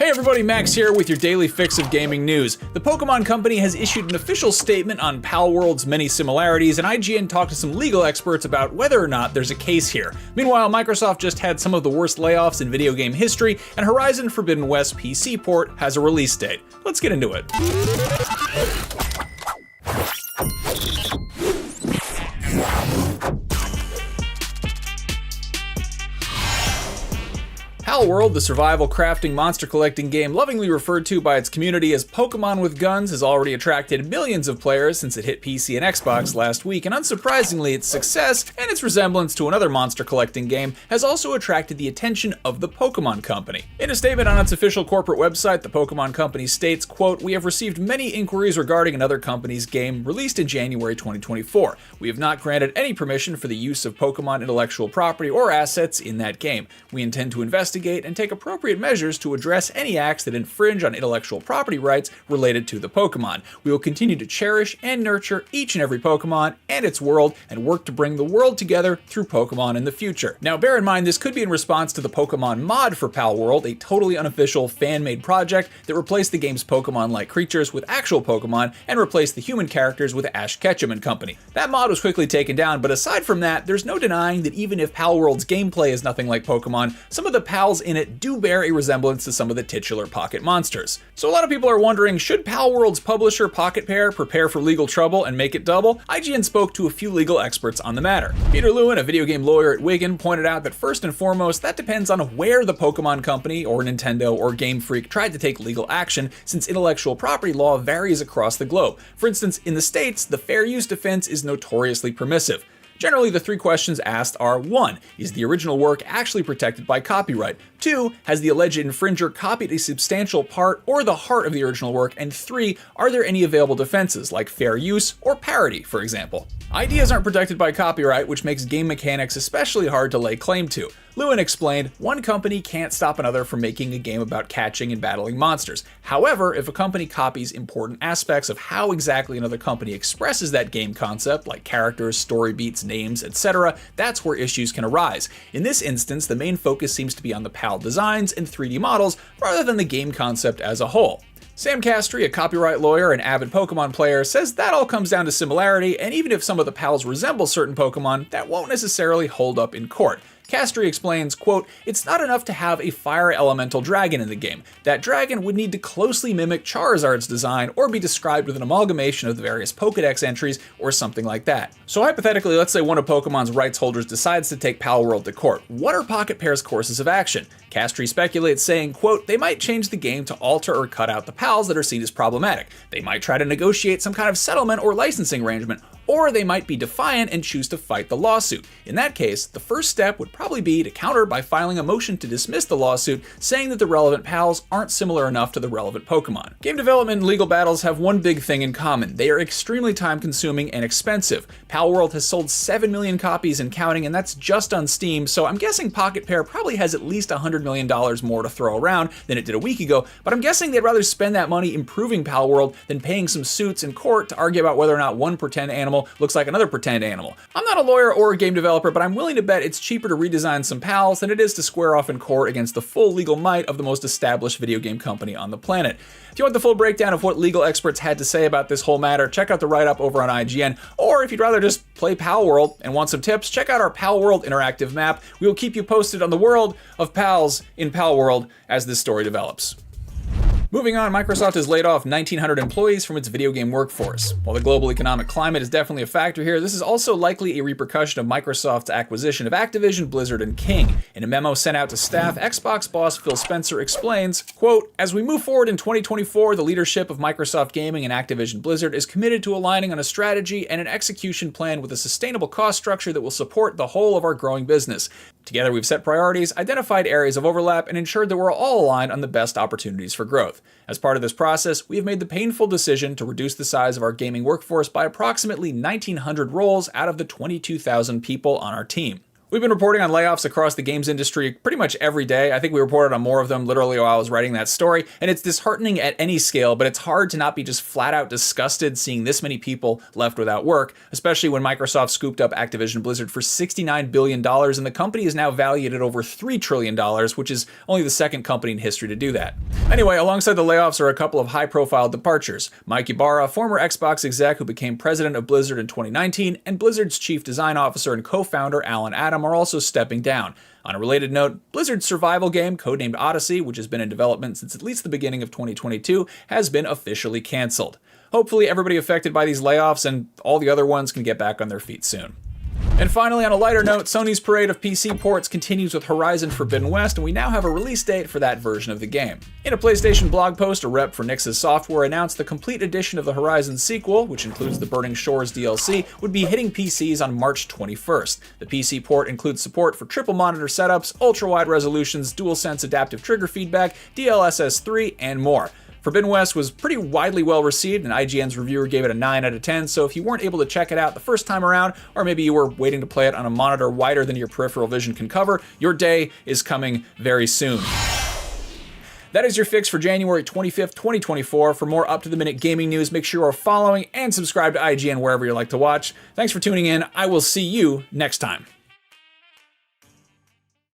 Hey everybody, Max here with your daily fix of gaming news. The Pokemon Company has issued an official statement on Palworld's many similarities, and IGN talked to some legal experts about whether or not there's a case here. Meanwhile, Microsoft just had some of the worst layoffs in video game history, and Horizon Forbidden West PC port has a release date. Let's get into it. Palworld, the survival crafting monster collecting game lovingly referred to by its community as Pokemon with Guns, has already attracted millions of players since it hit PC and Xbox last week, and unsurprisingly, its success and its resemblance to another monster collecting game has also attracted the attention of the Pokemon Company. In a statement on its official corporate website, the Pokemon Company states, quote, "We have received many inquiries regarding another company's game released in January 2024. We have not granted any permission for the use of Pokemon intellectual property or assets in that game. We intend to investigate and take appropriate measures to address any acts that infringe on intellectual property rights related to the Pokemon. We will continue to cherish and nurture each and every Pokemon and its world and work to bring the world together through Pokemon in the future." Now bear in mind, this could be in response to the Pokemon mod for Palworld, a totally unofficial fan-made project that replaced the game's Pokemon-like creatures with actual Pokemon and replaced the human characters with Ash Ketchum and company. That mod was quickly taken down, but aside from that, there's no denying that even if Palworld's gameplay is nothing like Pokemon, some of the pals in it do bear a resemblance to some of the titular pocket monsters. So a lot of people are wondering, should Palworld's publisher Pocket Pair prepare for legal trouble and make it double? IGN spoke to a few legal experts on the matter. Peter Lewin, a video game lawyer at Wigan, pointed out that first and foremost, that depends on where the Pokemon Company or Nintendo or Game Freak tried to take legal action, since intellectual property law varies across the globe. For instance, in the States, the fair use defense is notoriously permissive. Generally, the three questions asked are: 1. Is the original work actually protected by copyright? 2. Has the alleged infringer copied a substantial part or the heart of the original work? And 3. Are there any available defenses, like fair use or parody, for example? Ideas aren't protected by copyright, which makes game mechanics especially hard to lay claim to. Lewin explained, one company can't stop another from making a game about catching and battling monsters. However, if a company copies important aspects of how exactly another company expresses that game concept, like characters, story beats, names, etc., that's where issues can arise. In this instance, the main focus seems to be on the PAL designs and 3D models, rather than the game concept as a whole. Sam Castry, a copyright lawyer and avid Pokemon player, says that all comes down to similarity, and even if some of the pals resemble certain Pokemon, that won't necessarily hold up in court. Castry explains, quote, "It's not enough to have a fire elemental dragon in the game. That dragon would need to closely mimic Charizard's design or be described with an amalgamation of the various Pokedex entries or something like that." So hypothetically, let's say one of Pokemon's rights holders decides to take Palworld to court. What are Pocket Pair's courses of action? Castry speculates, saying, quote, "They might change the game to alter or cut out the pals that are seen as problematic. They might try to negotiate some kind of settlement or licensing arrangement, or they might be defiant and choose to fight the lawsuit. In that case, the first step would probably be to counter by filing a motion to dismiss the lawsuit, saying that the relevant pals aren't similar enough to the relevant Pokemon." Game development and legal battles have one big thing in common: they are extremely time-consuming and expensive. Palworld has sold 7 million copies and counting, and that's just on Steam, so I'm guessing Pocket Pair probably has at least $100 million more to throw around than it did a week ago, but I'm guessing they'd rather spend that money improving Palworld than paying some suits in court to argue about whether or not one pretend animal looks like another pretend animal. I'm not a lawyer or a game developer, but I'm willing to bet it's cheaper to redesign some pals than it is to square off in court against the full legal might of the most established video game company on the planet. If you want the full breakdown of what legal experts had to say about this whole matter, check out the write-up over on IGN, or if you'd rather just play Palworld and want some tips, check out our Palworld interactive map. We will keep you posted on the world of pals in Palworld as this story develops. Moving on, Microsoft has laid off 1,900 employees from its video game workforce. While the global economic climate is definitely a factor here, this is also likely a repercussion of Microsoft's acquisition of Activision Blizzard and King. In a memo sent out to staff, Xbox boss Phil Spencer explains, quote, "As we move forward in 2024, the leadership of Microsoft Gaming and Activision Blizzard is committed to aligning on a strategy and an execution plan with a sustainable cost structure that will support the whole of our growing business. Together, we've set priorities, identified areas of overlap, and ensured that we're all aligned on the best opportunities for growth. As part of this process, we have made the painful decision to reduce the size of our gaming workforce by approximately 1,900 roles out of the 22,000 people on our team." We've been reporting on layoffs across the games industry pretty much every day. I think we reported on more of them literally while I was writing that story, and it's disheartening at any scale, but it's hard to not be just flat out disgusted seeing this many people left without work, especially when Microsoft scooped up Activision Blizzard for $69 billion, and the company is now valued at over $3 trillion, which is only the second company in history to do that. Anyway, alongside the layoffs are a couple of high-profile departures. Mike Ybarra, former Xbox exec who became president of Blizzard in 2019, and Blizzard's chief design officer and co-founder Alan Adams are also stepping down. On a related note, Blizzard's survival game, codenamed Odyssey, which has been in development since at least the beginning of 2022, has been officially canceled. Hopefully everybody affected by these layoffs and all the other ones can get back on their feet soon. And finally, on a lighter note, Sony's parade of PC ports continues with Horizon Forbidden West, and we now have a release date for that version of the game. In a PlayStation blog post, a rep for Nix's Software announced the complete edition of the Horizon sequel, which includes the Burning Shores DLC, would be hitting PCs on March 21st. The PC port includes support for triple monitor setups, ultra-wide resolutions, DualSense adaptive trigger feedback, DLSS 3, and more. Forbidden West was pretty widely well received, and IGN's reviewer gave it a 9 out of 10, so if you weren't able to check it out the first time around, or maybe you were waiting to play it on a monitor wider than your peripheral vision can cover, your day is coming very soon. That is your fix for January 25th, 2024. For more up-to-the-minute gaming news, make sure you are following and subscribe to IGN wherever you like to watch. Thanks for tuning in. I will see you next time.